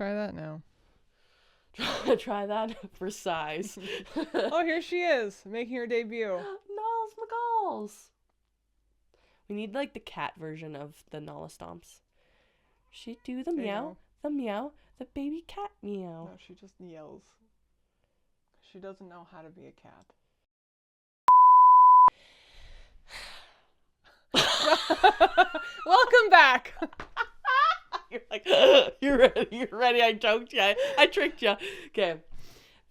Try that now. Try that for size. Oh, here she is, making her debut. Nolls McGalls. We need like the cat version of the Nala Stomps. She do the meow, the baby cat meow. No, she just yells. She doesn't know how to be a cat. Welcome back. You're like, you're ready. I joked you. I tricked you. Okay.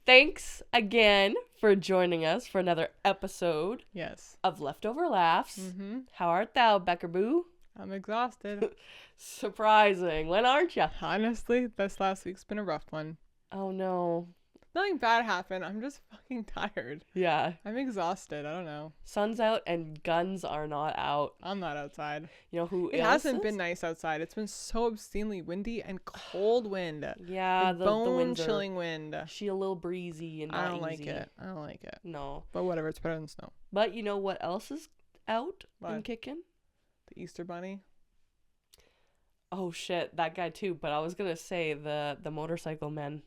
Thanks again for joining us for another episode. Yes. Of Leftoverlaughs. Mm-hmm. How art thou, Becker Boo? I'm exhausted. Surprising. When aren't you? Honestly, this last week's been a rough one. Oh no. Nothing bad happened. I'm just fucking tired. Yeah. I'm exhausted. I don't know. Sun's out and guns are not out. I'm not outside. You know who It hasn't been nice outside. It's been so obscenely windy and cold wind. Yeah, like the bone-chilling wind. She a little breezy and not I don't like easy. it. I don't like it. No. But whatever. It's better than snow. But you know what else is out What? and kicking? The Easter Bunny. Oh shit, that guy too. But I was gonna say the motorcycle men.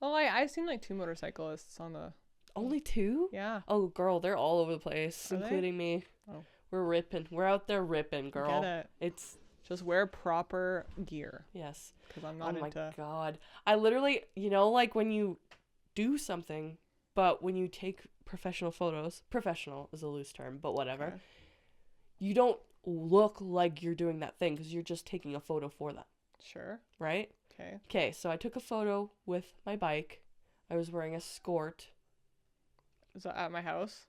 Oh, I've seen like 2 motorcyclists on the... Only 2? Yeah. Oh, girl, they're all over the place, Are including me. Oh. We're ripping. We're out there ripping, girl. Get it. It's... Just wear proper gear. Yes. Because I'm not into... Oh my god. I literally, you know, like when you do something, but when you take professional photos, professional is a loose term, but whatever, Okay. you don't look like you're doing that thing because you're just taking a photo for that. Sure. Right? Okay. Okay, so I took a photo with my bike. I was wearing a skort. Is that at my house?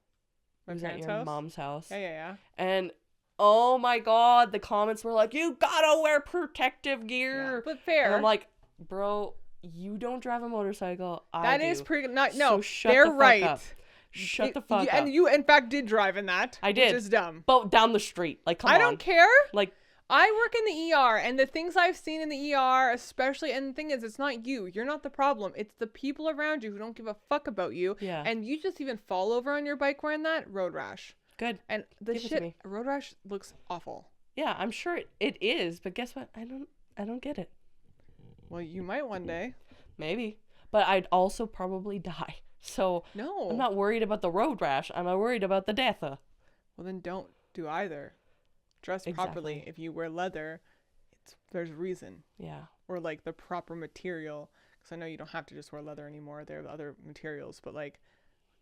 My It was at parents' your house? mom's house. Yeah. And oh my god, the comments were like, you gotta wear protective gear. Yeah, but fair. And I'm like, bro, you don't drive a motorcycle. That do. is pretty... No, So shut they're the fuck right. up. Shut the fuck up. And you, in fact, did drive in that. I did. Which is dumb. But down the street. Like, come on. I don't care. Like, I work in the ER, and the things I've seen in the ER, especially, and the thing is, it's not you. You're not the problem. It's the people around you who don't give a fuck about you. yeah. And you just even fall over on your bike wearing that, road rash. Good. And the Give it to shit, me. road rash looks awful. Yeah, I'm sure it is. But guess what? I don't get it. Well, you might one day. Maybe. But I'd also probably die. So No. I'm not worried about the road rash. I'm worried about the death. Well, then don't do either. Dress properly. Exactly. If you wear leather, there's a reason. Yeah. Or like the proper material. Because I know you don't have to just wear leather anymore. There are other materials, but like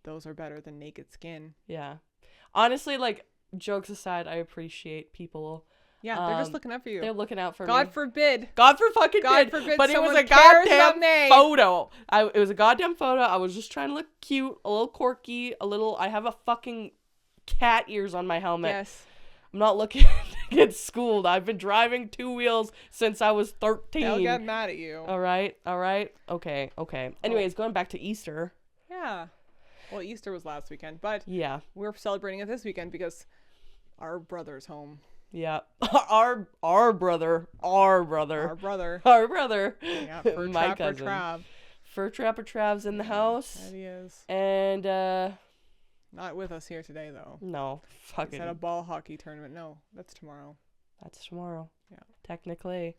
those are better than naked skin. Yeah. Honestly, like, jokes aside, I appreciate people. Yeah, they're just looking out for you. They're looking out for me. God forbid. God forbid. But it was a goddamn photo. It was a goddamn photo. I was just trying to look cute, a little quirky, I have a fucking cat ears on my helmet. Yes. I'm not looking to get schooled. I've been driving 2 wheels since I was 13. They'll get mad at you. All right. Okay. Anyways, going back to Easter. Yeah. Well, Easter was last weekend, but Yeah. we're celebrating it this weekend because our brother's home. Yeah. Our brother. Our brother. Yeah, fur My trapper cousin. Trav. Fur Trapper Trav's in the house. That he is. And, Not with us here today, though. no. Fuck He's it. at a ball hockey tournament. No, that's tomorrow. That's tomorrow. Yeah. Technically.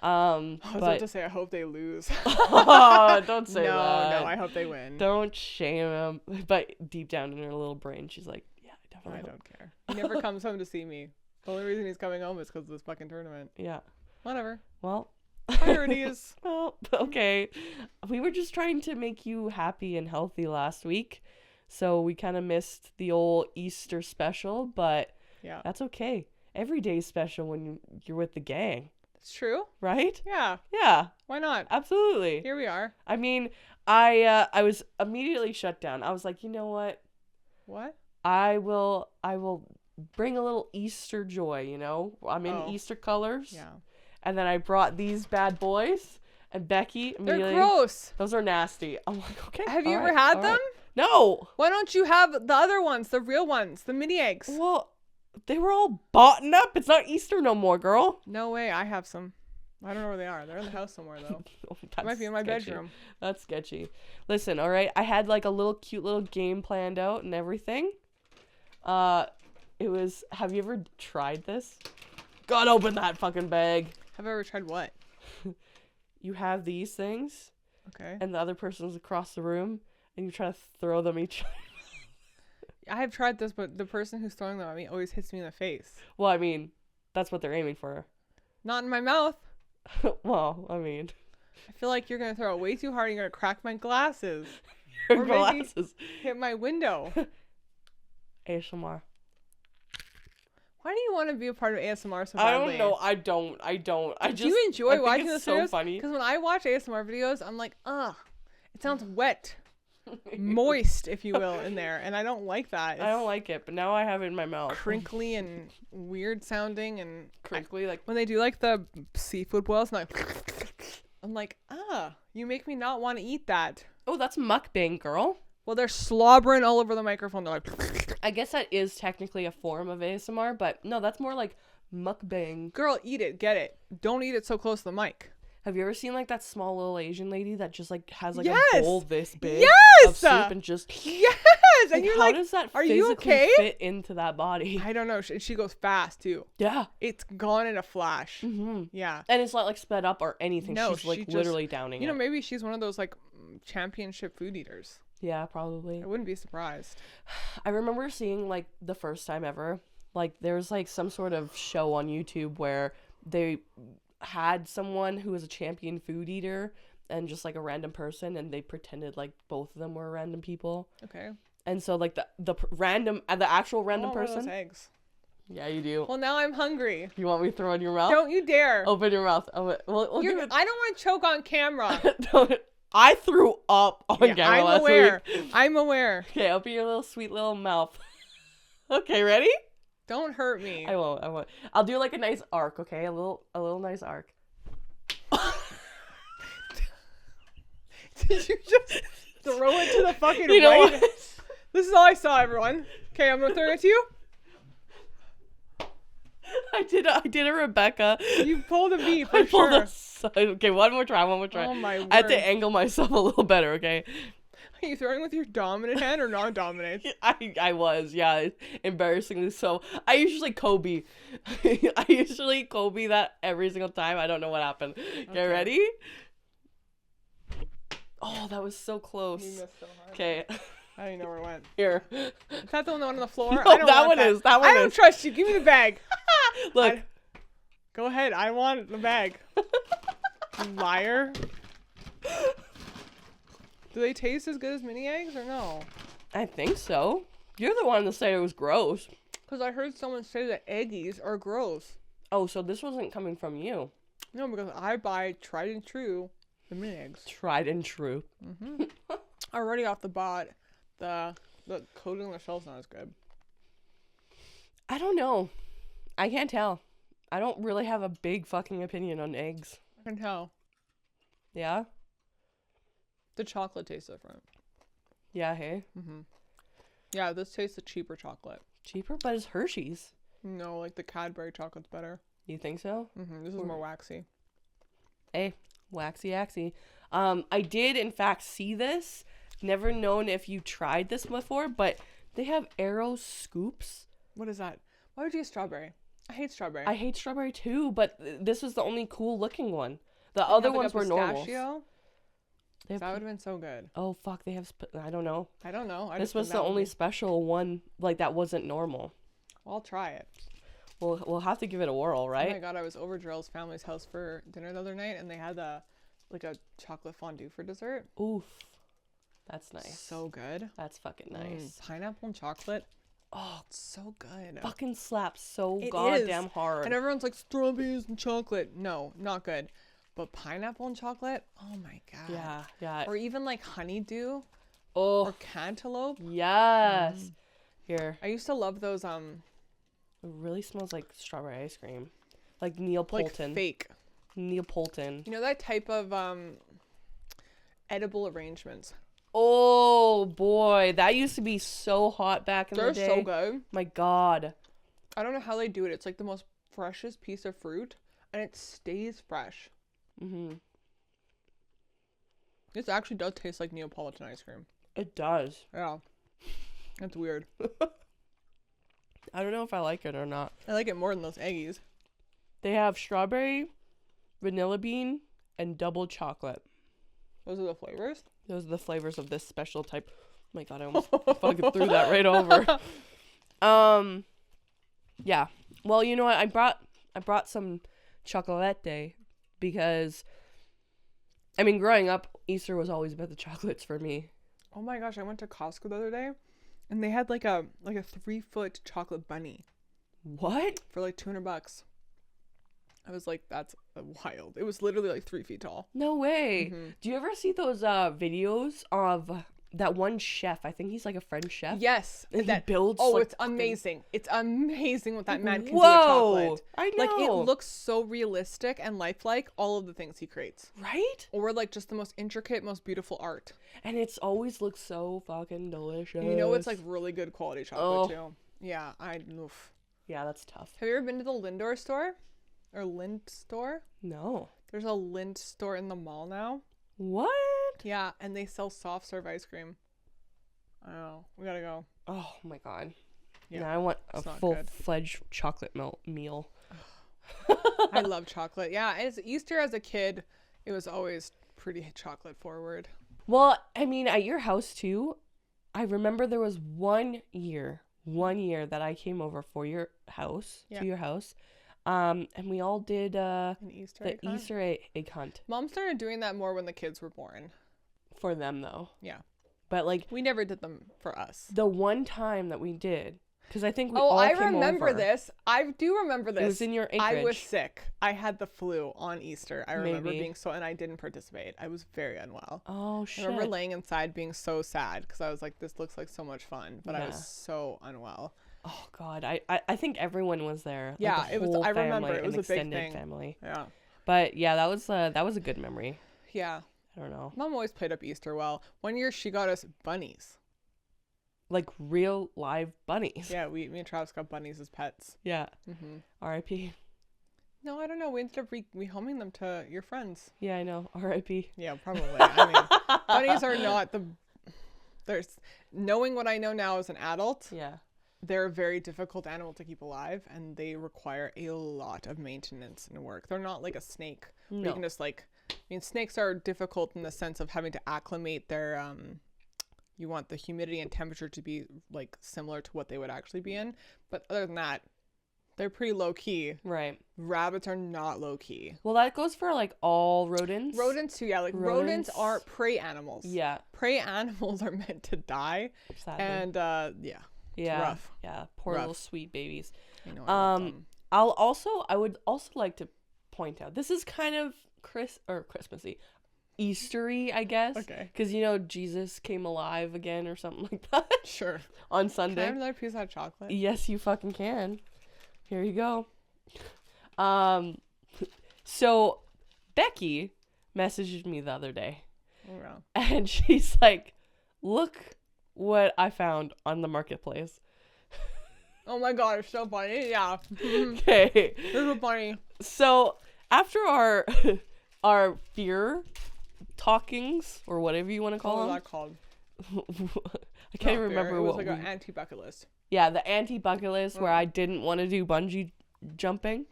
I was But about to say, I hope they lose. oh, don't say no, that. No, I hope they win. Don't shame him. But deep down in her little brain, she's like, yeah, I definitely I hope. don't care. He never comes home to see me. The only reason he's coming home is because of this fucking tournament. Yeah. Whatever. Well. Priorities. Well, okay. We were just trying to make you happy and healthy last week. So we kind of missed the old Easter special, but Yeah. that's okay. Every day's special when you're with the gang, It's true. right? Yeah. Yeah, Why not? absolutely. Here we are. I mean, I was immediately shut down. I was like, you know what? What? I will bring a little Easter joy, you know? I'm in Oh. Easter colors. Yeah. And then I brought these bad boys and Becky They're immediately. gross. Those are nasty. I'm like, okay. Have you all ever right, had all them? right. No. Why don't you have the other ones, the real ones, the mini eggs? Well, they were all bought up. It's not Easter no more, girl. No way. I have some. I don't know where they are. They're in the house somewhere, though. They might be in my bedroom. That's sketchy. Listen, all right. I had like a little cute little game planned out and everything. It was. Have you ever tried this? God, open that fucking bag. Have I ever tried what? you have these things. Okay. And the other person's across the room, and you try to throw them each other. I have tried this, but the person who's throwing them at me always hits me in the face. Well, I mean, that's what they're aiming for. Not in my mouth. Well, I mean. I feel like you're going to throw it way too hard and you're going to crack my glasses. Your glasses. Maybe hit my window. ASMR. Why do you want to be a part of ASMR so badly? I don't know. I don't. Do you enjoy watching this so videos? Funny. Because when I watch ASMR videos, I'm like, ugh, it sounds wet. Moist, if you will, in there. And I don't like that. I don't like it, but now I have it in my mouth. Crinkly and weird sounding and... Crinkly, like... When they do, like, the seafood boils, and I'm like, you make me not want to eat that. Oh, that's mukbang, girl. Well, they're slobbering all over the microphone. They're like... I guess that is technically a form of ASMR, but no, that's more like mukbang. Girl, eat it. Get it. Don't eat it so close to the mic. Have you ever seen like that small little Asian lady that just like has like Yes! a bowl this big Yes! of soup and just... Yes! And you're how like, does that are physically you okay? fit into that body? I don't know. She goes fast, too. Yeah. It's gone in a flash. Mm-hmm. Yeah. And it's not like sped up or anything. No, she's like she literally just, downing you know, it. maybe she's one of those like championship food eaters. Yeah, probably. I wouldn't be surprised. I remember seeing like the first time ever, like there was like some sort of show on YouTube where they had someone who was a champion food eater and just like a random person, and they pretended like both of them were random people. Okay. And so like the actual random person. Those eggs. Yeah, you do. Well, now I'm hungry. You want me to throw it in your mouth? Don't you dare. Open your mouth. We'll do it. I don't want to choke on camera. I threw up on camera last week. I'm aware. Okay, open your little sweet little mouth. Okay, ready? Don't hurt me. I won't. I'll do like a nice arc, okay? A little nice arc. Did you just throw it to the fucking you know right? what? This is all I saw, everyone. Okay, I'm gonna throw it to you. I did a Rebecca. You pulled a V for sure. Okay, one more try. Oh my word. I had to angle myself a little better, okay? Are you throwing with your dominant hand or non-dominant? I was, yeah, embarrassingly so. I usually Kobe. I usually Kobe that every single time. I don't know what happened. Okay, ready? Oh, that was so close. You missed so hard. Okay. I don't even know where it went. Here. Is that the one on the floor? No, I don't that want one is. That one I don't trust you. Give me the bag. Look. Go ahead. I want the bag. You liar. Do they taste as good as mini eggs or no? I think so. You're the one that said it was gross. Because I heard someone say that eggies are gross. Oh, so this wasn't coming from you. No, because I buy tried and true the mini eggs. Tried and true. Mm-hmm. Already off the bot, the coating on the shell's not as good. I don't know. I can't tell. I don't really have a big fucking opinion on eggs. I can tell. Yeah? The chocolate tastes different. Yeah, hey? Mm-hmm. Yeah, this tastes the cheaper chocolate. Cheaper? But it's Hershey's. No, like the Cadbury chocolate's better. You think so? Mm-hmm. This is more waxy. Hey, waxy. I did, in fact, see this. Never known if you tried this before, but they have Aero scoops. What is that? Why would you get strawberry? I hate strawberry. I hate strawberry too, but this was the only cool looking one. The other ones were normal. That would have been so good. Oh, fuck, they have... I don't know. This was the only special one, like, that wasn't normal. I'll try it. We'll have to give it a whirl, right? Oh my god, I was over Drill's family's house for dinner the other night, and they had a chocolate fondue for dessert. Oof. That's nice. So good. That's fucking nice. Pineapple and chocolate. Oh, it's so good. Fucking slaps so It goddamn is. hard. And everyone's like, strawberries and chocolate. No, not good. But pineapple and chocolate, oh my god. Yeah. Or even like honeydew. Oh. Or cantaloupe. Yes. Here. I used to love those, It really smells like strawberry ice cream. Like Neapolitan. like fake. Neapolitan. You know that type of, edible arrangements. Oh boy, that used to be so hot back in the day. They're so good. My god. I don't know how they do it. It's like the most freshest piece of fruit, and it stays fresh. Mm-hmm. This actually does taste like Neapolitan ice cream. It does. Yeah. That's weird. I don't know if I like it or not. I like it more than those eggies. They have strawberry, vanilla bean, and double chocolate. Those are the flavors? Those are the flavors of this special type. Oh my god, I almost fucking threw that right over. Yeah. Well, you know what? I brought some chocolate because, I mean, growing up, Easter was always about the chocolates for me. Oh my gosh, I went to Costco the other day and they had like a 3-foot chocolate bunny What? for like $200. I was like, that's wild. It was literally like 3 feet tall. No way. Do you ever see those videos of that one chef? I think he's like a French chef. Yes. And he builds. Oh, like, it's amazing. It's amazing what that man can do with Whoa! chocolate. I know. Like, it looks so realistic and lifelike, all of the things he creates. Right? Or like just the most intricate, most beautiful art. And it's always looks so fucking delicious. You know, it's like really good quality chocolate too. Yeah, oof. Yeah, that's tough. Have you ever been to the Lindor store? Or Lind store? No. There's a Lind store in the mall now. What? Yeah, and they sell soft serve ice cream. I know. We gotta go. Oh my god. Yeah, now I want a it's not full-fledged chocolate meal. I love chocolate. Yeah, as Easter as a kid, it was always pretty chocolate forward. Well, I mean, at your house too, I remember there was one year that I came over for your house, to your house. And we all did An Easter egg hunt? Easter egg hunt. Mom started doing that more when the kids were born. For them, though. Yeah. But, like... We never did them for us. The one time that we did... Because I think we all came over. Oh, I remember this. I do remember this. It was in your acreage. I was sick. I had the flu on Easter. I remember being so... And I didn't participate. I was very unwell. Oh, shit. I remember laying inside being so sad because I was like, this looks like so much fun. But I was so unwell. Oh God, I think everyone was there. Like, yeah, it was. I remember it was a big extended thing. Family. Yeah. But yeah, that was a good memory. Yeah. I don't know. Mom always played up Easter well. One year she got us bunnies. Like real live bunnies. Yeah, me and Travis got bunnies as pets. Yeah. R.I.P. No, I don't know. We ended up rehoming them to your friends. Yeah, I know. R.I.P. Yeah, probably. I mean, bunnies are not the. There's knowing what I know now as an adult. Yeah. They're a very difficult animal to keep alive, and they require a lot of maintenance and work. They're not like a snake. No. You can just like, I mean, snakes are difficult in the sense of having to acclimate their, you want the humidity and temperature to be like similar to what they would actually be in. But other than that, they're pretty low key. Right. Rabbits are not low key. Well, that goes for like all rodents. Rodents too, yeah. Like rodents are prey animals. Yeah. Prey animals are meant to die. Sadly. And yeah. Yeah. Rough. Yeah. Poor little sweet babies. I know, I would also like to point out, this is kind of Christmassy, Eastery, I guess. Okay. Because, you know, Jesus came alive again or something like that. Sure. On Sunday. Can I have another piece of that chocolate? Yes, you fucking can. Here you go. So Becky messaged me the other day. Oh, wow. And she's like, look what I found on the marketplace. Oh my god, it's so funny. Yeah. Okay. This is funny. So after our fear talkings, or whatever you want to call them. What was that called? I can't remember. It was like an anti-bucket list. Yeah, the anti-bucket list where I didn't want to do bungee jumping.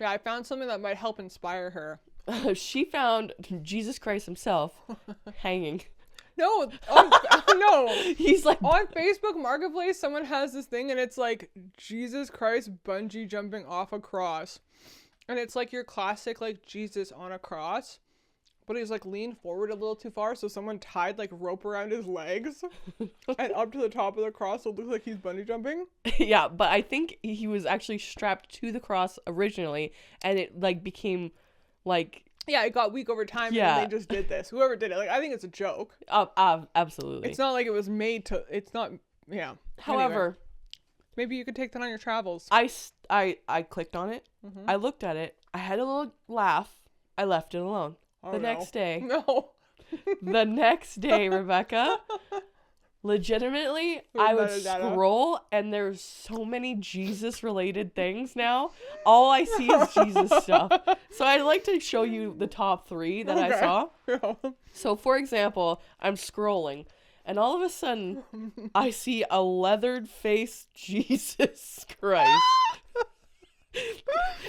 Yeah, I found something that might help inspire her. She found Jesus Christ himself hanging. No, no. He's like on Facebook Marketplace. Someone has this thing, and it's like Jesus Christ bungee jumping off a cross, and it's like your classic like Jesus on a cross, but he's like leaned forward a little too far, so someone tied like rope around his legs and up to the top of the cross, so it looks like he's bungee jumping. Yeah, but I think he was actually strapped to the cross originally, and it like became like. Yeah, it got weak over time, and they just did this. Whoever did it, like, I think it's a joke. Absolutely. It's not like it was made to. It's not. Yeah. However, anyway, maybe you could take that on your travels. I clicked on it. I looked at it. I had a little laugh. I left it alone. Next day. No. The next day, Rebecca. Legitimately, I would scroll and there's so many Jesus related things now. All I see is Jesus stuff. So I'd like to show you the top 3 that I saw. So for example, I'm scrolling and all of a sudden I see a leathered faced Jesus Christ.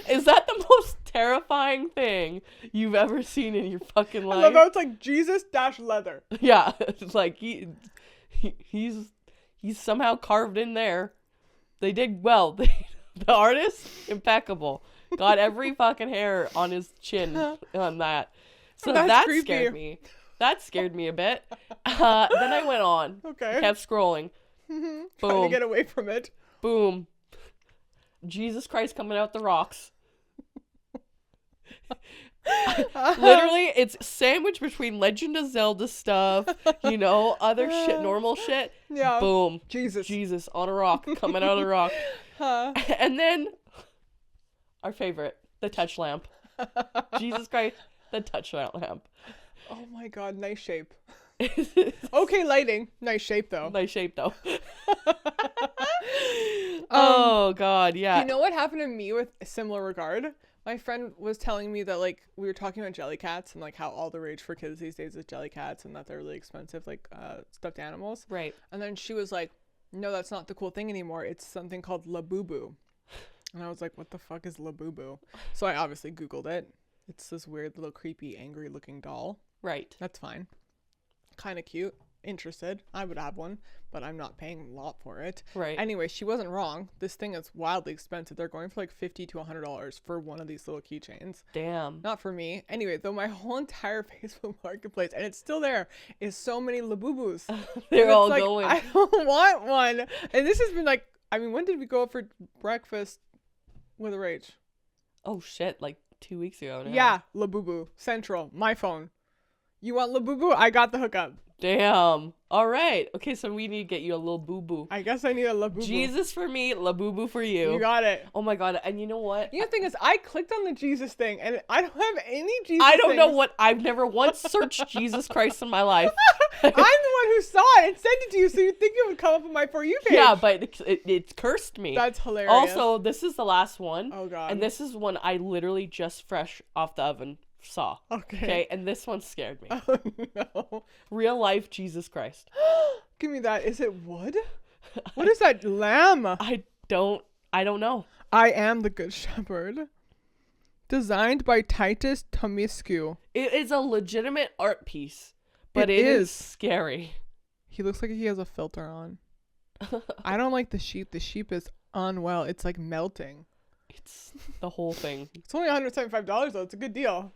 Is that the most terrifying thing you've ever seen in your fucking life. I love how it's like Jesus dash leather. Yeah, it's like he's somehow carved in there. They did well. The artist, impeccable. Got every fucking hair on his chin on that. So that scared me. That scared me a bit. Then I went on. Okay. Kept scrolling. Boom. Boom. Trying to get away from it. Boom. Jesus Christ coming out the rocks. Literally, it's sandwiched between Legend of Zelda stuff, other shit, normal shit. Yeah. Boom. Jesus on a rock, coming out of the rock. And then our favorite, the touch lamp. Jesus Christ, the touch lamp. Oh my God, nice shape. Okay, lighting. Nice shape though. Oh God, yeah. You know what happened to me with a similar regard? My friend was telling me that like we were talking about jelly cats and like how all the rage for kids these days is jelly cats and that they're really expensive, like stuffed animals. Right. And then she was like, no, that's not the cool thing anymore. It's something called Labubu. And I was like, what the fuck is Labubu? So I obviously Googled it. It's this weird little creepy angry looking doll. Right. That's fine. Kind of cute. Interested. I would have one, but I'm not paying a lot for it. Right. Anyway, she wasn't wrong. This thing is wildly expensive. They're going for like $50 to $100 for one of these little keychains. Damn. Not for me. Anyway, though my whole entire Facebook marketplace, and it's still there, is so many Labubus. They're all like, going. I don't want one. And this has been like, I mean, when did we go out for breakfast with a rage? Oh shit, like 2 weeks ago now. Yeah, Labubu. Central. My phone. You want Labubu? I got the hookup. Damn. All right. Okay, so we need to get you a little boo-boo. I guess I need a Labubu. Jesus for me, Labubu for you. You got it. Oh my God. And you know what? You know, the thing is, I clicked on the Jesus thing, and I don't have any Jesus I don't know things. what. I've never once searched Jesus Christ in my life. I'm the one who saw it and sent it to you, so you'd think it would come up on my For You page. Yeah, but it cursed me. That's hilarious. Also, this is the last one. Oh God. And this is one I literally just fresh off the oven saw. Okay. And this one scared me. Oh no. Real life Jesus Christ. Give me that. Is it wood? What is that? Lamb. I don't know. I am the Good Shepherd. Designed by Titus Tomiscu. It is a legitimate art piece, but it is scary. He looks like he has a filter on. I don't like the sheep. The sheep is unwell. It's like melting. It's the whole thing. It's only $175 though. It's a good deal.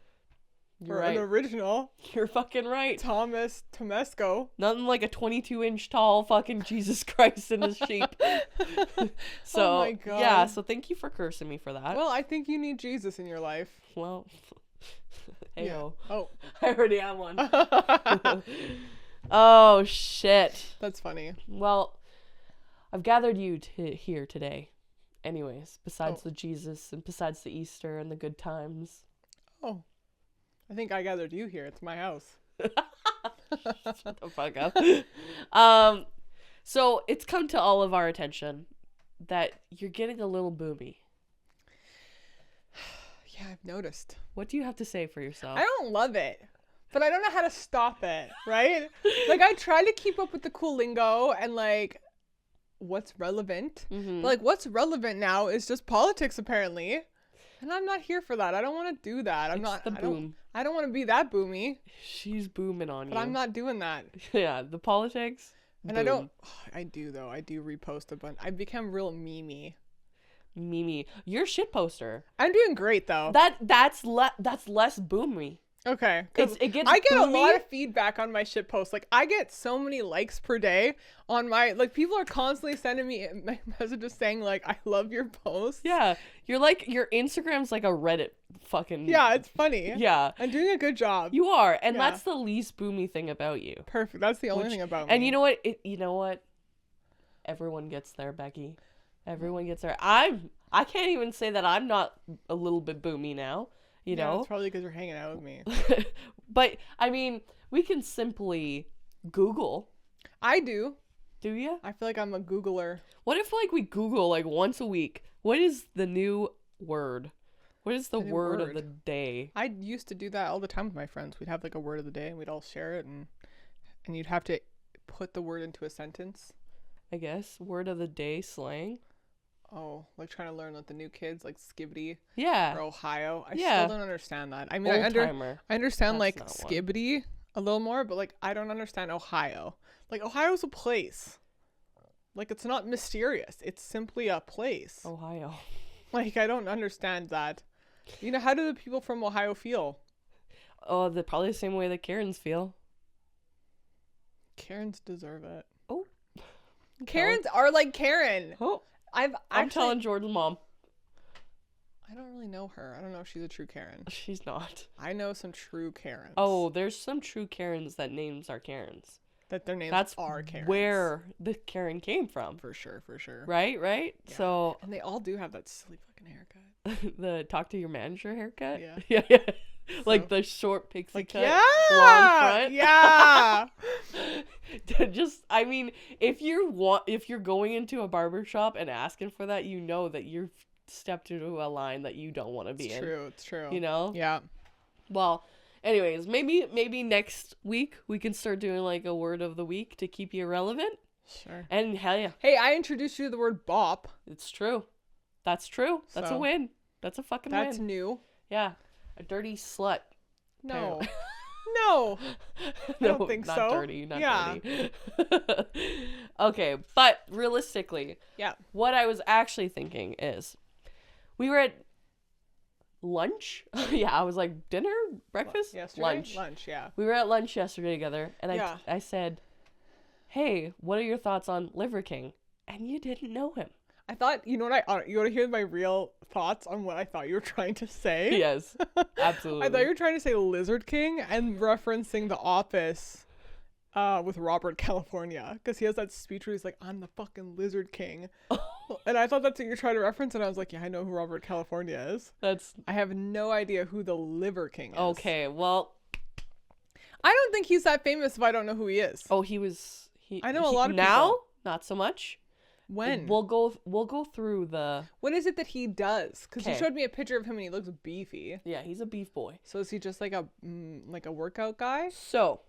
You're for right. an original. You're fucking right. Thomas Tomesco. Nothing like a 22-inch tall fucking Jesus Christ in a sheep. So, oh my God. yeah, so thank you for cursing me for that. Well, I think you need Jesus in your life. Well, hey-o. Yeah. Oh. I already have one. Oh, shit. That's funny. Well, I've gathered you here today. Anyways, besides the Jesus and besides the Easter and the good times. Oh. I think I gathered you here. It's my house. Shut the fuck up. So it's come to all of our attention that you're getting a little boomy. Yeah, I've noticed. What do you have to say for yourself? I don't love it, but I don't know how to stop it, right? Like, I try to keep up with the cool lingo and, like, what's relevant. Mm-hmm. But, like, what's relevant now is just politics, apparently. And I'm not here for that. I don't want to do that. I don't want to be that boomy. She's booming on you. But I'm not doing that. Yeah, the politics. And boom. I do, though. I do repost a bunch. I've become real memey. Mimi. You're a shit poster. I'm doing great, though. That's less boomy. Okay. It gets I get boomy. a lot of feedback on my shit posts. Like, I get so many likes per day on my, like, people are constantly sending me messages saying, like, I love your posts. Yeah. You're like, your Instagram's like a Reddit fucking. Yeah, it's funny. Yeah. I'm doing a good job. You are. And Yeah. that's the least boomy thing about you. Perfect. That's the only thing about me. And you know what? You know what? Everyone gets there, Becky. Everyone gets there. I can't even say that I'm not a little bit boomy now. You know? It's probably because you're hanging out with me. But, I mean, we can simply Google. I do. Do you? I feel like I'm a Googler. What if, like, we Google, like, once a week? What is the new word? What is the word of the day? I used to do that all the time with my friends. We'd have, like, a word of the day, and we'd all share it, and you'd have to put the word into a sentence. I guess. Word of the day slang. Oh, like trying to learn with the new kids, like Skibbity Yeah. or Ohio. I Yeah. still don't understand that. I mean, Old-timer. I understand That's like not one. Skibbity a little more, but like I don't understand Ohio. Like Ohio's a place. Like it's not mysterious. It's simply a place. Ohio. Like I don't understand that. You know, how do the people from Ohio feel? Oh, they're probably the same way that Karens feel. Karens deserve it. Oh. Karens are like Karen. Oh. I'm telling Jordan's mom. I don't really know her. I don't know if she's a true Karen. She's not. I know some true Karens. Oh, there's some true Karens that names are Karens. That their names are Karens. Where the Karen came from. For sure. Right? Yeah. So. And they all do have that silly fucking haircut. The talk to your manager haircut? Yeah. Yeah. Like the short pixie like, cut. Yeah. Long front. Yeah. Just, I mean, if you're going into a barber shop and asking for that, you know that you've stepped into a line that you don't want to be in. It's true. You know? Yeah. Well, anyways, maybe next week we can start doing like a word of the week to keep you relevant. Sure. And hell yeah. Hey, I introduced you to the word bop. It's true. That's true. That's a win. That's a fucking win. That's new. Yeah. A dirty slut. No. No. I don't think not so. Dirty, not dirty. Okay, but realistically, what I was actually thinking is we were at lunch. Yeah, I was like, dinner, breakfast, lunch. Yeah. We were at lunch yesterday together, and I said, hey, what are your thoughts on LiverKing? And you didn't know him. I thought, you want to hear my real thoughts on what I thought you were trying to say? Yes, absolutely. I thought you were trying to say Lizard King and referencing The Office with Robert California, because he has that speech where he's like, I'm the fucking Lizard King. And I thought that's what you're trying to reference, and I was like, yeah, I know who Robert California is. I have no idea who the Liver King is. Okay, well, I don't think he's that famous if I don't know who he is. Oh, I know a lot of now, people. Not so much. When? We'll go through the... What is it that he does? Because you showed me a picture of him and he looks beefy. Yeah, he's a beef boy. So is he just like a workout guy? So,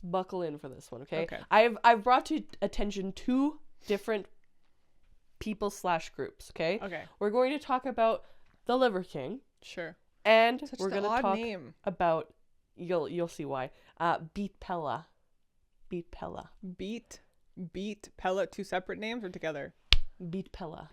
buckle in for this one, okay? Okay. I've brought to attention 2 different people/groups, okay? Okay. We're going to talk about the Liver King. Sure. And Such we're going to talk about... You'll see why. Beatpella. Beatpella, 2 separate names or together? Beatpella.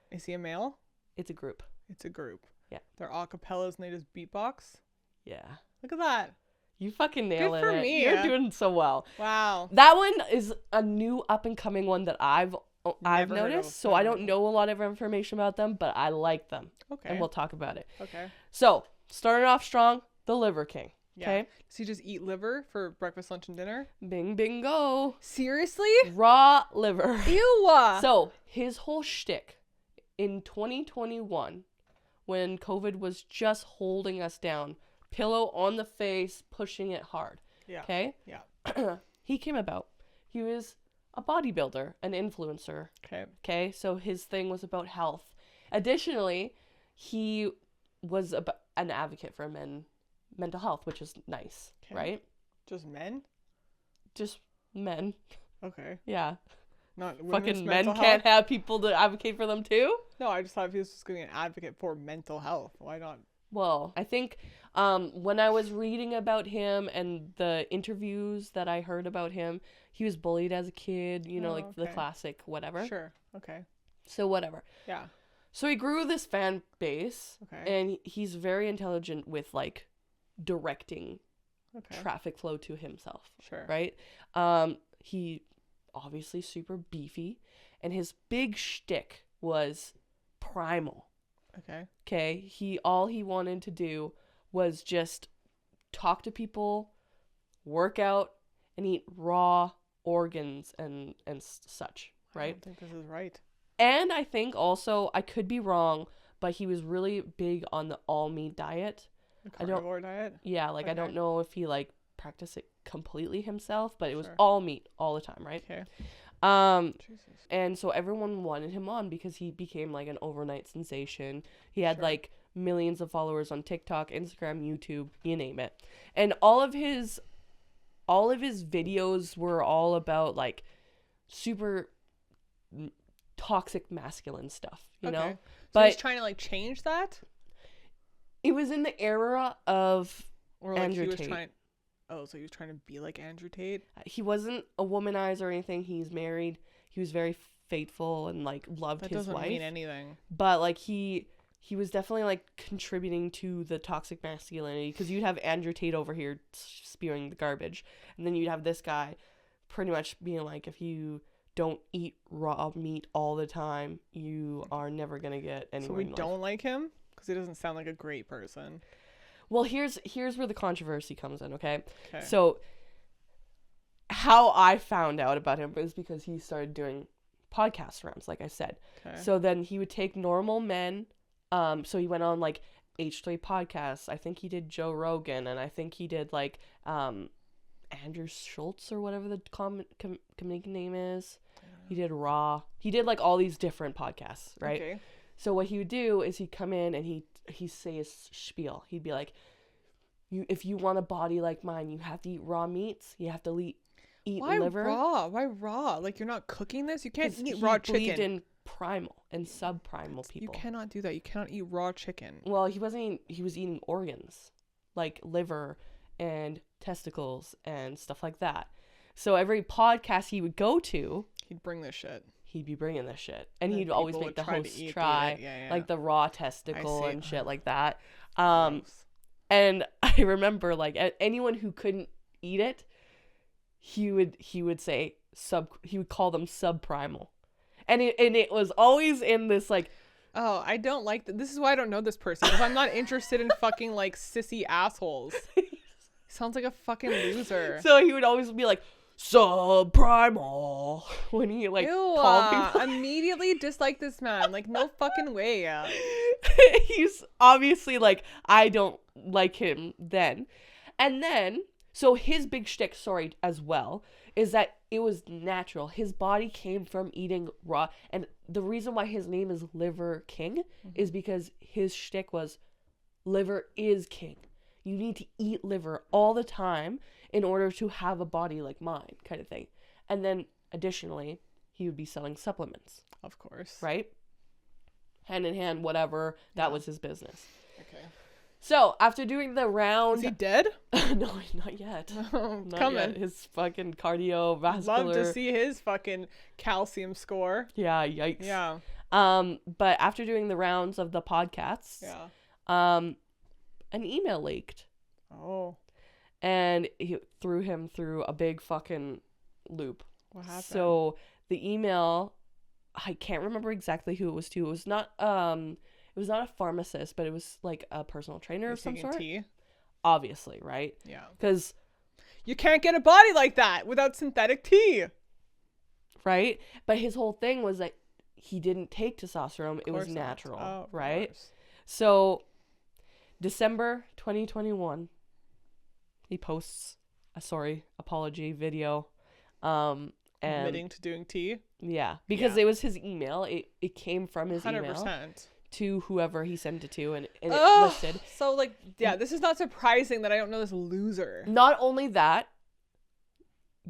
Is he a male? It's a group. It's a group. Yeah. They're acapellas and they just beatbox? Yeah. Look at that. You fucking nail it. Good for me. You're doing so well. Wow. That one is a new up and coming one that I've Never noticed. So I don't know a lot of information about them, but I like them. Okay. And we'll talk about it. Okay. So, starting off strong, the Liver King. Okay. Yeah. Does he just eat liver for breakfast, lunch, and dinner? Bing, bingo. Seriously? Raw liver. Ew. So, his whole shtick in 2021, when COVID was just holding us down, pillow on the face, pushing it hard. Yeah. Okay? Yeah. He came about. He was a bodybuilder, an influencer. Okay. Okay? So, his thing was about health. Additionally, he was an advocate for mental health, which is nice, right? Just men? Just men. Okay. Yeah. Not fucking men can't have people to advocate for them too? No, I just thought if he was just going to be an advocate for mental health, why not? Well, I think when I was reading about him and the interviews that I heard about him, he was bullied as a kid, the classic whatever. Sure. Okay. So whatever. Yeah. So he grew this fan base. Okay. And he's very intelligent with like directing traffic flow to himself. Sure. Right? He obviously super beefy, and his big shtick was primal. Okay. All he wanted to do was just talk to people, work out, and eat raw organs and such. Right? I don't think this is right. And I think also, I could be wrong, but he was really big on the all meat diet. The carnivore diet? Yeah, I don't know if he practiced it completely himself, but it was all meat all the time, right? Okay. Jesus. And so everyone wanted him on because he became an overnight sensation. He had millions of followers on TikTok, Instagram, YouTube, you name it. And all of his videos were all about super toxic masculine stuff, you know? So But he's trying to like change that? it was in the era of Or like Andrew he was Tate. trying so he was trying to be like Andrew Tate? He wasn't a womanizer or anything. He's married. He was very faithful and like loved That his doesn't wife. mean anything. But like he was definitely like contributing to the toxic masculinity, because you'd have Andrew Tate over here spewing the garbage, and then you'd have this guy pretty much being like, if you don't eat raw meat all the time, you are never gonna get anywhere. So we in life. don't like him because he doesn't sound like a great person. Well, here's where the controversy comes in. Okay, Okay. so how I found out about him is because he started doing podcast rounds, like I said. Okay. So then he would take normal men. So he went on like H3 podcasts. I think he did Joe Rogan, and I think he did like Andrew Schultz or whatever the comedian name is. He did Raw. He did like all these different podcasts, right? Okay. So what he would do is he'd come in and he'd say his spiel. He'd be like, if you want a body like mine, you have to eat raw meats. You have to eat Why liver. raw? Why raw? Like, you're not cooking this? You can't 'Cause eat he raw believed chicken. in primal and subprimal people. You cannot do that. You cannot eat raw chicken. Well, he was eating organs, like liver and testicles and stuff like that. So every podcast he would go to, He'd bring this shit. he'd be bringing this shit. And And he'd always people make the would try to host eat try, it. Yeah, yeah. like the raw testicle see. and shit like that. Gross. And I remember like anyone who couldn't eat it, he would say he would call them subprimal. And it was always in this like, Oh, I don't like that. This is why I don't know this person. Because I'm not interested in fucking like sissy assholes. Sounds like a fucking loser. so he would always be like subprimal when he like Ew, called people. immediately dislike this man. Like, no fucking way. He's obviously like, I don't like him then. And then, so his big shtick, sorry, as well, is that it was natural. His body came from eating raw. And the reason why his name is LiverKing is because his shtick was liver is king. You need to eat liver all the time in order to have a body like mine, kind of thing. And then, additionally, he would be selling supplements, Of course. right? Hand in hand, whatever. That was his business. Okay. So, after doing the round... Is he dead? No, not yet. Not Coming. yet. His fucking cardiovascular... Love to see his fucking calcium score. Yeah, yikes. Yeah. But after doing the rounds of the podcasts, Yeah. an email leaked. Oh. And he threw him through a big fucking loop. What happened? So the email, I can't remember exactly who it was to. It was not a pharmacist, but it was like a personal trainer of some taking sort. tea? Obviously, right? Yeah. Because You can't get a body like that without synthetic tea. right? But his whole thing was that he didn't take testosterone. It was Course not. natural, Oh, of right? course. So December 2021, he posts a apology video. And Admitting to doing tea. yeah, because Yeah. it was his email. It came from his 100%. email to whoever he sent it to, and it Ugh, listed. So, like, yeah, this is not surprising that I don't know this loser. Not only that,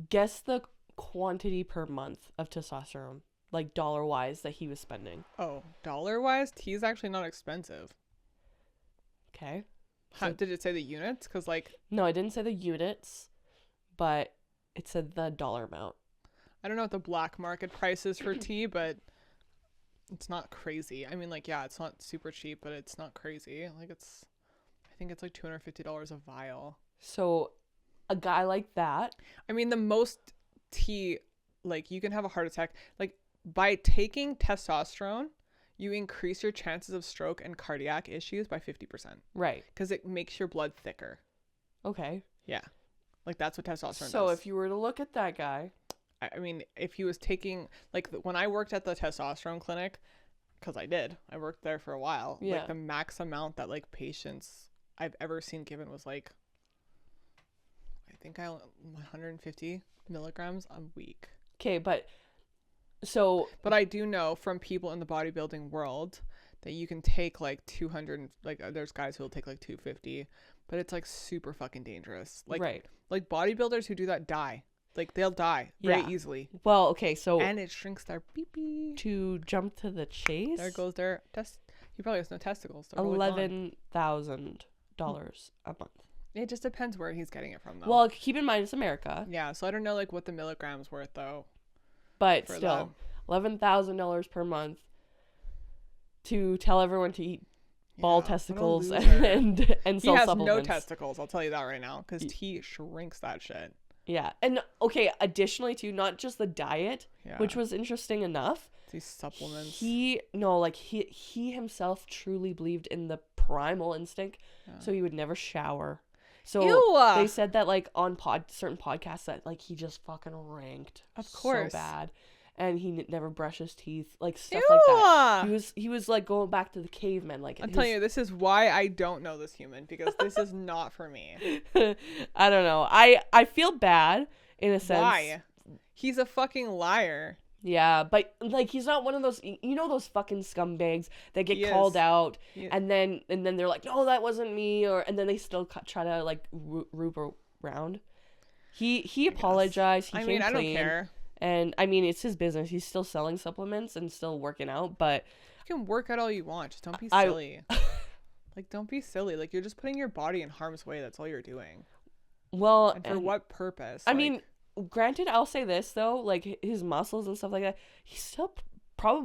guess the quantity per month of testosterone, like dollar-wise, that he was spending. Oh, dollar-wise, tea is actually not expensive. Okay. How did it say the units? Because, like, No, I didn't say the units, but it said the dollar amount. I don't know what the black market price is for tea, but it's not crazy. I mean, like, yeah, it's not super cheap, but it's not crazy. Like, I think it's like $250 a vial. So a guy like that, I mean, the most tea, like, you can have a heart attack. Like, by taking testosterone, you increase your chances of stroke and cardiac issues by 50% right? because it makes your blood thicker. Okay. Yeah. Like, that's what testosterone So does. if you were to look at that guy, I mean, if he was taking, like, when I worked at the testosterone clinic, because I worked there for a while. Yeah. Like, the max amount that, like, patients I've ever seen given was, like, I think 150 milligrams a week. okay, but so But I do know from people in the bodybuilding world that you can take, like, 200, like, there's guys who will take, like, 250, but it's, like, super fucking dangerous. Like, right. like, bodybuilders who do that die. Like, they'll die very easily. Well, okay, so and it shrinks their pee-pee. To jump to the chase, there goes their he probably has no testicles. $11,000 a month. It just depends where he's getting it from, though. Well, keep in mind it's America. Yeah, so I don't know like what the milligrams worth though. But still, $11,000 per month to tell everyone to eat ball testicles and sell supplements. He has no testicles, I'll tell you that right now, because he shrinks that shit. Yeah, and okay, additionally too, not just the diet, which was interesting enough. These supplements. He himself truly believed in the primal instinct, so he would never shower. So they said that like on certain podcasts that like he just fucking ranked, of course, so bad, and he never brushed his teeth, like stuff like that. He was like going back to the cavemen. Like I'm telling you, this is why I don't know this human, because this is not for me. I don't know. I feel bad in a sense. Why? He's a fucking liar. Yeah, but like he's not one of those, those fucking scumbags that get called out and then they're like, no, that wasn't me, and then they still try to like roop around. He apologized. He came clean. I don't care. And I mean, it's his business. He's still selling supplements and still working out, but you can work out all you want. Just don't be silly. Like, don't be silly. Like, you're just putting your body in harm's way. That's all you're doing. Well, and for what purpose? I mean, granted, I'll say this though, like his muscles and stuff like that, he still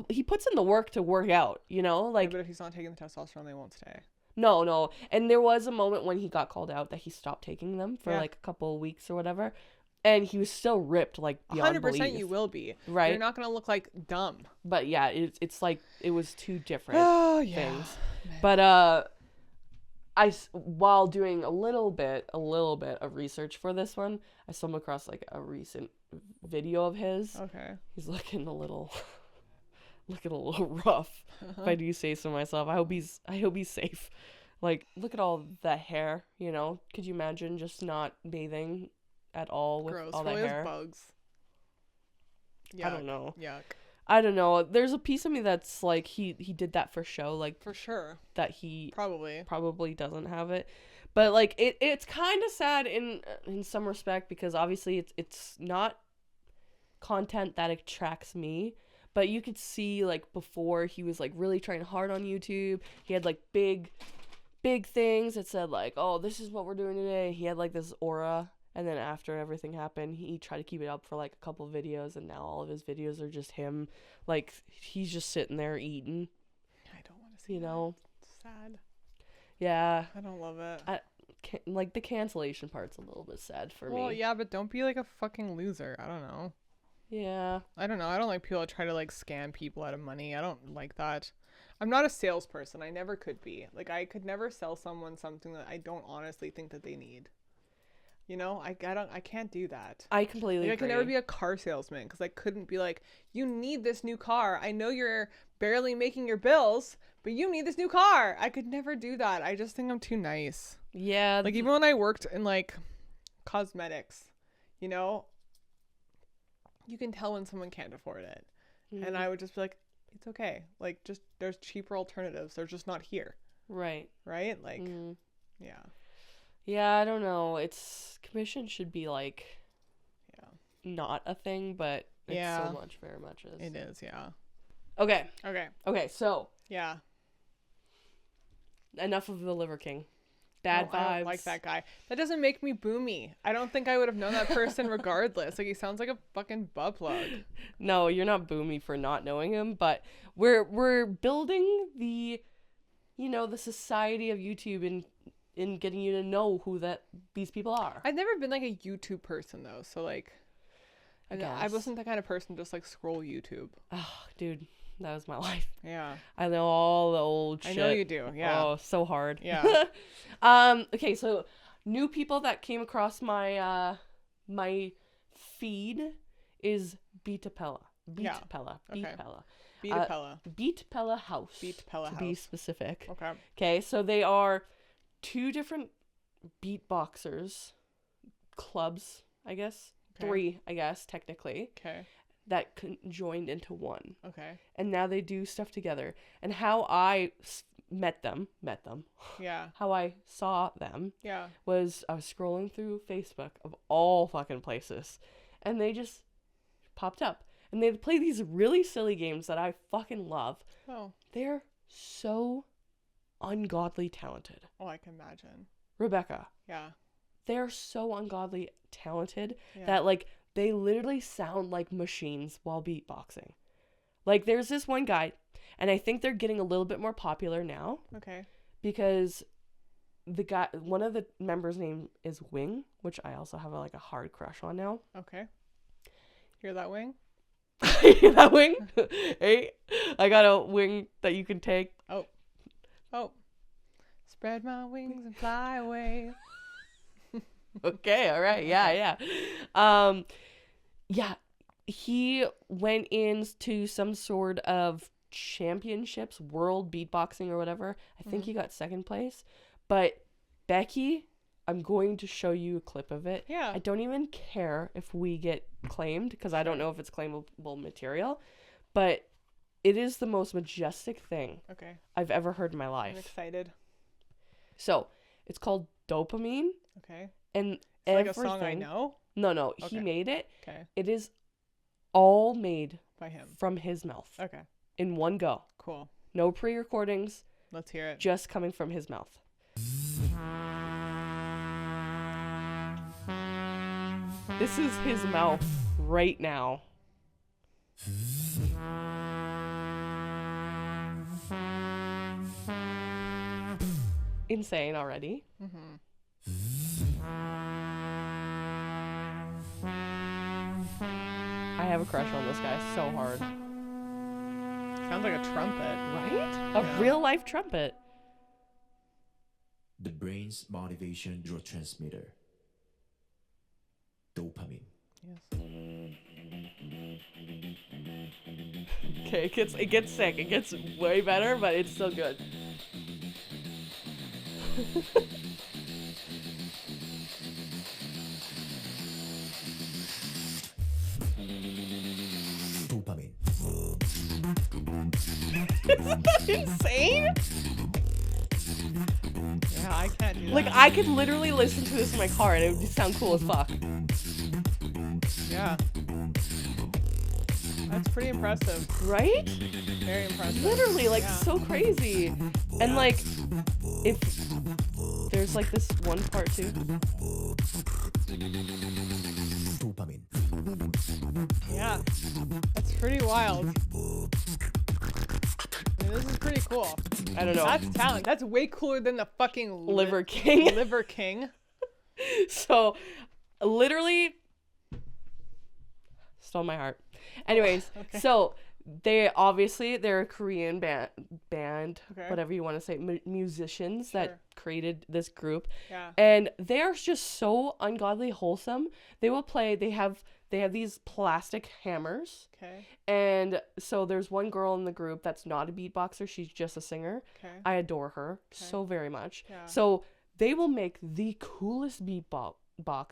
he puts in the work to work out, like. Yeah, but if he's not taking the testosterone, they won't stay. No, and there was a moment when he got called out that he stopped taking them for like a couple of weeks or whatever, and he was still ripped like beyond 100% belief. You will be, right? You're not gonna look like dumb. But yeah, it's like it was two different things. But while doing a little bit of research for this one, I stumbled across like a recent video of his. Okay. He's looking a little rough, if I do say so myself. I hope he's safe. Like, look at all that hair, Could you imagine just not bathing at all with all that hair? Bugs. Yuck. I don't know. Yuck. I don't know. There's a piece of me that's like he did that for show, like for sure. That he probably doesn't have it. But like it's kind of sad in some respect, because obviously it's not content that attracts me. But you could see like before he was like really trying hard on YouTube. He had like big things that said like, oh, this is what we're doing today. He had like this aura. And then after everything happened, he tried to keep it up for like a couple of videos, and now all of his videos are just him. Like, he's just sitting there eating. I don't want to see that. It's sad. Yeah. I don't love it. Like, the cancellation part's a little bit sad for me. Well, yeah, but don't be like a fucking loser. I don't know. Yeah. I don't know. I don't like people that try to like scam people out of money. I don't like that. I'm not a salesperson. I never could be. Like, I could never sell someone something that I don't honestly think that they need. I can't do that. I completely agree. I can never be a car salesman, because I couldn't be like, you need this new car. I know you're barely making your bills, but you need this new car. I could never do that. I just think I'm too nice. Yeah. Like, even when I worked in like cosmetics, you can tell when someone can't afford it. Mm-hmm. And I would just be like, it's okay. Like, just there's cheaper alternatives. They're just not here. Right. Like, yeah. Yeah, I don't know. Commission should be like, not a thing, but it's so much, very much is. It is, yeah. Okay. So. Yeah. Enough of the LiverKing. Bad vibes. I don't like that guy. That doesn't make me boomy. I don't think I would have known that person regardless. Like, he sounds like a fucking butt plug. No, you're not boomy for not knowing him, but we're building the society of YouTube in getting you to know who these people are. I've never been like a YouTube person though, so like I wasn't the kind of person to just like scroll YouTube. Oh, dude, that was my life. Yeah. I know all the old shit. I know you do. Yeah. Oh, so hard. Yeah. Okay, so new people that came across my my feed is Beatpella. Beatpella. Okay. Beatpella. Beatpella House. Beatpella House. To be specific. Okay. Okay, so they are 2 different beatboxers clubs, I guess. Okay. 3, I guess, technically. Okay. That joined into one. Okay. And now they do stuff together. And how I met them. Yeah. How I saw them. Yeah. Was I was scrolling through Facebook of all fucking places. and they just popped up. And they play these really silly games that I fucking love. Oh. They're so ungodly talented. Oh, I can imagine. Rebecca. Yeah. They're so ungodly talented Yeah. that, like, they literally sound like machines while beatboxing. Like, there's this one guy, and I think they're getting a little bit more popular now. Okay. Because one of the members' name is Wing, which I also have a hard crush on now. Okay. Hear that, Wing? That Wing? Hey, I got a wing that you can take. Oh. Spread my wings and fly away. Okay, all right. Yeah. Yeah, he went into some sort of championships, world beatboxing or whatever. I think he got second place. But Becky, I'm going to show you a clip of it. Yeah. I don't even care if we get claimed, because I don't know if it's claimable material, but it is the most majestic thing I've ever heard in my life. I'm excited. So, it's called Dopamine. Okay. And It's everything. like a song I know? No, Okay. he made it. Okay. It is all made By him. from his mouth. Okay. In one go. Cool. No pre-recordings, Let's hear it. just coming from his mouth. This is his mouth right now. Insane already. I have a crush on this guy so hard. Sounds like a trumpet. Right? A real life trumpet. The brain's motivation neurotransmitter, dopamine. Yes. Okay, it gets sick. It gets way better, but it's still good. Dopamine. Isn't that insane? Yeah, I can't do that. Like, I could literally listen to this in my car and it would just sound cool as fuck. Yeah. That's pretty impressive. Right? Very impressive. Literally, like, Yeah. so crazy. And, like, if there's, like, this one part, too. Dopamine. Yeah. That's pretty wild. I mean, this is pretty cool. I don't know. That's talent. That's way cooler than the fucking LiverKing. LiverKing. So, literally, stole my heart. Anyways, Okay. so they're a Korean band, Okay. whatever you want to say, musicians Sure. that created this group. Yeah. And they're just so ungodly wholesome. They will play, they have these plastic hammers. Okay. And so there's one girl in the group that's not a beatboxer, she's just a singer. Okay. I adore her so very much. Yeah. So they will make the coolest beatbox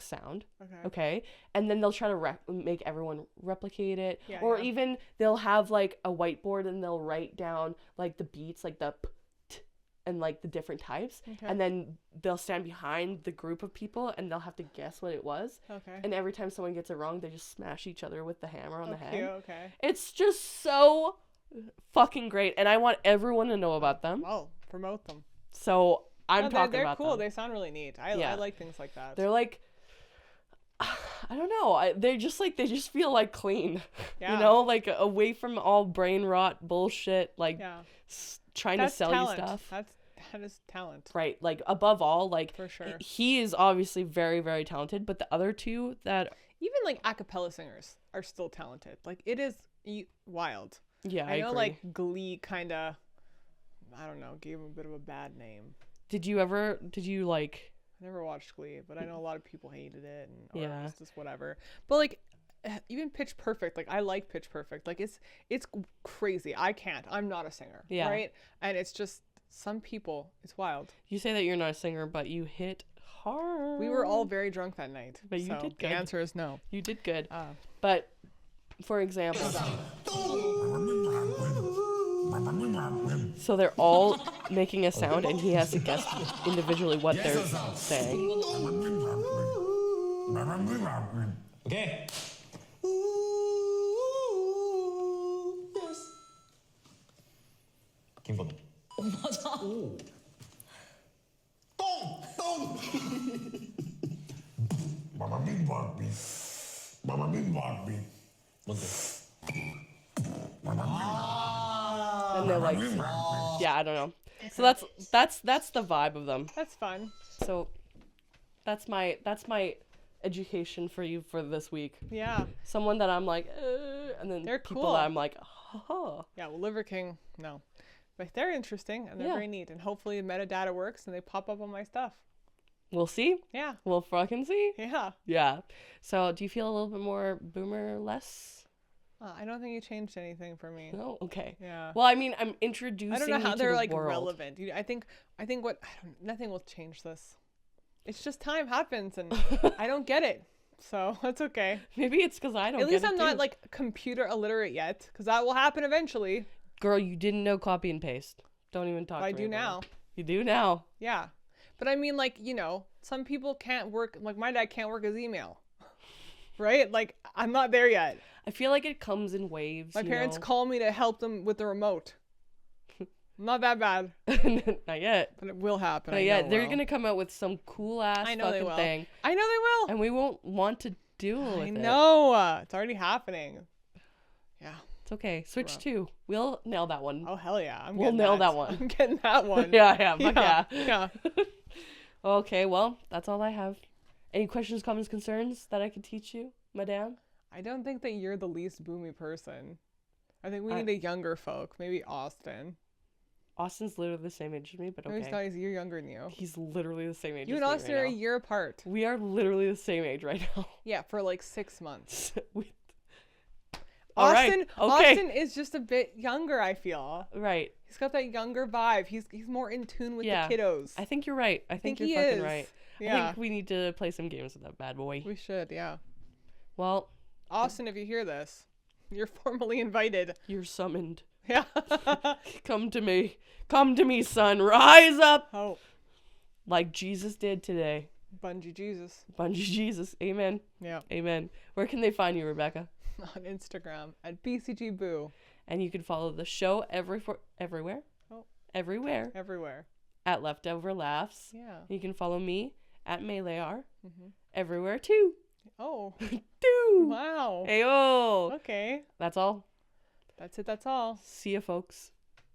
sound, okay? And then they'll try to make everyone replicate it. Yeah, or yeah. even they'll have, like, a whiteboard and they'll write down, like, the beats, like the p, t, and, like, the different types. Okay. And then they'll stand behind the group of people and they'll have to guess what it was. Okay. And every time someone gets it wrong, they just smash each other with the hammer on the head. Okay. It's just so fucking great, and I want everyone to know about them. Well, promote them. So I'm No, talking they're about cool. them. They sound really neat. I like things like that. They're like, I don't know. They just feel like clean. Yeah. You know, like away from all brain rot bullshit. Like Yeah. trying That's to sell talent. you stuff. That is talent. Right. Like above all, like For sure. he is obviously very, very talented. But the other two that Even like a cappella singers are still talented. Like it is wild. yeah, I know agree. like Glee kind of, I don't know, gave him a bit of a bad name. Did you like? I never watched Glee, but I know a lot of people hated it and Yeah. it's just whatever. But like even Pitch Perfect, like I like Pitch Perfect. Like it's crazy. I can't. I'm not a singer, Yeah. right? And it's just some people, it's wild. You say that you're not a singer, but you hit hard. We were all very drunk that night. But you so did the good. answer is no. You did good. Ah. But for example, so they're all making a sound and he has to guess individually what they're saying. Okay. And they're like, yeah, I don't know. So that's the vibe of them. That's fun. So that's my education for you for this week. Yeah. Someone that I'm like, and then They're people cool. that I'm like, ha. Yeah, well, LiverKing, no. But they're interesting and they're very neat. And hopefully metadata works and they pop up on my stuff. We'll see. Yeah. We'll fucking see. Yeah. Yeah. So do you feel a little bit more boomer less? I don't think you changed anything for me. No? Okay. Yeah. Well, I mean, I'm introducing I don't know you how to they're the like world. relevant. Nothing will change this. It's just time happens and I don't get it. So that's okay. Maybe it's because I don't At least get I'm it not too. like computer illiterate yet because that will happen eventually. Girl, you didn't know copy and paste. Don't even talk But I to me do about now. it. You do now. Yeah. But I mean, like, some people can't work, like my dad can't work his email. Right? Like, I'm not there yet. I feel like it comes in waves. My parents call me to help them with the remote. I'm not that bad. Not yet. But it will happen. Not I yet. know it They're will. going to come out with some cool ass I know they fucking will. thing. I know they will. And we won't want to deal with I it. know. It's already happening. Yeah. It's okay. Switch Rough. 2. We'll nail that one. Oh, hell yeah. We'll nail that one. I'm getting that one. Yeah. Fuck yeah. Yeah. Okay, well, that's all I have. Any questions, comments, concerns that I could teach you, madame? I don't think that you're the least boomy person. I think we need a younger folk. Maybe Austin. Austin's literally the same age as me, but No, okay. he's not. He's a year younger than you. He's literally the same age You as and me Austin right are a now. year apart. We are literally the same age right now. Yeah, for like 6 months. All right, Austin, okay. Austin is just a bit younger, I feel. Right. He's got that younger vibe. He's more in tune with Yeah. the kiddos. I think you're right. I think you're he fucking is. right. I Yeah. think we need to play some games with that bad boy. We should, yeah. Well, Austin, if you hear this, you're formally invited. you're summoned. Yeah. Come to me. Come to me, son. Rise up Oh, like Jesus did today. Bungee Jesus. Bungee Jesus. Amen. Yeah. Amen. Where can they find you, Rebecca? On Instagram at BCGBoo. And you can follow the show everywhere. Oh. Everywhere Everywhere. at Leftoverlaughs. Yeah. You can follow me at Melear. Mm-hmm. Everywhere too. Oh. Too. Wow. Ayo. Okay. That's all. That's it. That's all. See ya, folks.